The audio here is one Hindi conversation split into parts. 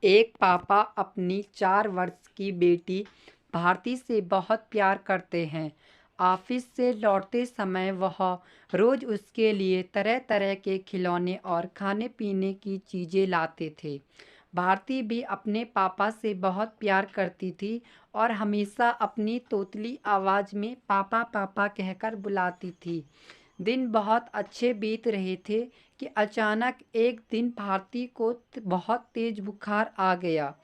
एक पापा अपनी 4 वर्ष की बेटी भारती से बहुत प्यार करते हैं। ऑफिस से लौटते समय वह रोज उसके लिए तरह तरह के खिलौने और खाने पीने की चीज़ें लाते थे। भारती भी अपने पापा से बहुत प्यार करती थी और हमेशा अपनी तोतली आवाज़ में पापा पापा कहकर बुलाती थी। दिन बहुत अच्छे बीत रहे थे कि अचानक एक दिन भारती को बहुत तेज बुखार आ गया।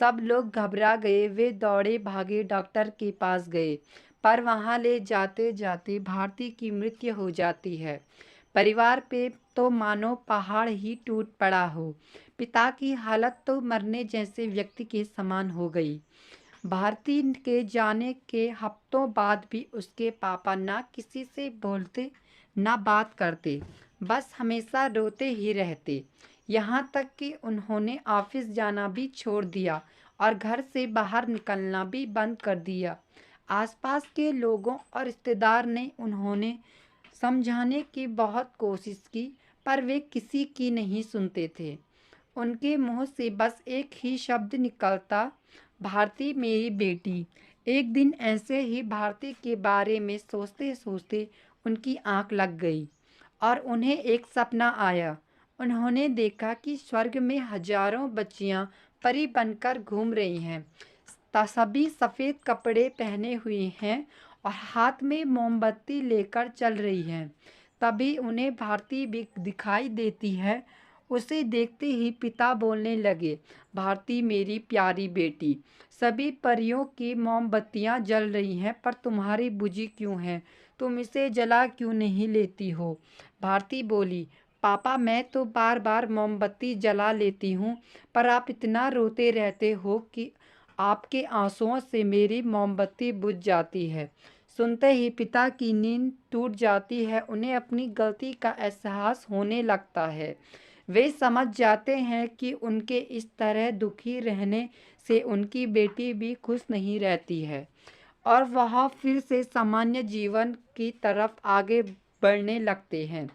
सब लोग घबरा गए। वे दौड़े भागे डॉक्टर के पास गए, पर वहां ले जाते जाते भारती की मृत्यु हो जाती है। परिवार पे तो मानो पहाड़ ही टूट पड़ा हो। पिता की हालत तो मरने जैसे व्यक्ति के समान हो गई। भारती के जाने के हफ्तों बाद भी उसके पापा ना किसी से बोलते ना बात करते, बस हमेशा रोते ही रहते। यहाँ तक कि उन्होंने ऑफिस जाना भी छोड़ दिया और घर से बाहर निकलना भी बंद कर दिया। आसपास के लोगों और रिश्तेदार ने उन्होंने समझाने की बहुत कोशिश की, पर वे किसी की नहीं सुनते थे। उनके मुंह से बस एक ही शब्द निकलता, भारती मेरी बेटी। एक दिन ऐसे ही भारती के बारे में सोचते सोचते उनकी आंख लग गई और उन्हें एक सपना आया। उन्होंने देखा कि स्वर्ग में हजारों बच्चियां परी बनकर घूम रही हैं। सभी सफ़ेद कपड़े पहने हुए हैं और हाथ में मोमबत्ती लेकर चल रही हैं। तभी उन्हें भारती भी दिखाई देती है। उसे देखते ही पिता बोलने लगे, भारती मेरी प्यारी बेटी, सभी परियों की मोमबत्तियां जल रही हैं, पर तुम्हारी बुझी क्यों है? तुम इसे जला क्यों नहीं लेती हो? भारती बोली, पापा मैं तो बार बार मोमबत्ती जला लेती हूँ, पर आप इतना रोते रहते हो कि आपके आंसुओं से मेरी मोमबत्ती बुझ जाती है। सुनते ही पिता की नींद टूट जाती है। उन्हें अपनी गलती का एहसास होने लगता है। वे समझ जाते हैं कि उनके इस तरह दुखी रहने से उनकी बेटी भी खुश नहीं रहती है और वह फिर से सामान्य जीवन की तरफ आगे बढ़ने लगते हैं।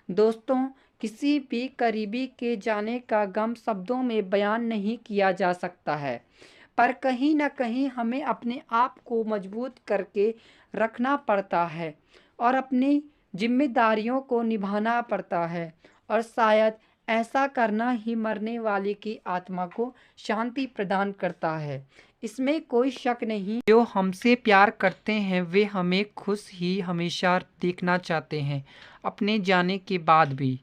दोस्तों, किसी भी करीबी के जाने का गम शब्दों में बयान नहीं किया जा सकता है, पर कहीं ना कहीं हमें अपने आप को मजबूत करके रखना पड़ता है और अपनी जिम्मेदारियों को निभाना पड़ता है, और शायद ऐसा करना ही मरने वाले की आत्मा को शांति प्रदान करता है। इसमें कोई शक नहीं। जो हमसे प्यार करते हैं वे हमें खुश ही हमेशा देखना चाहते हैं, अपने जाने के बाद भी।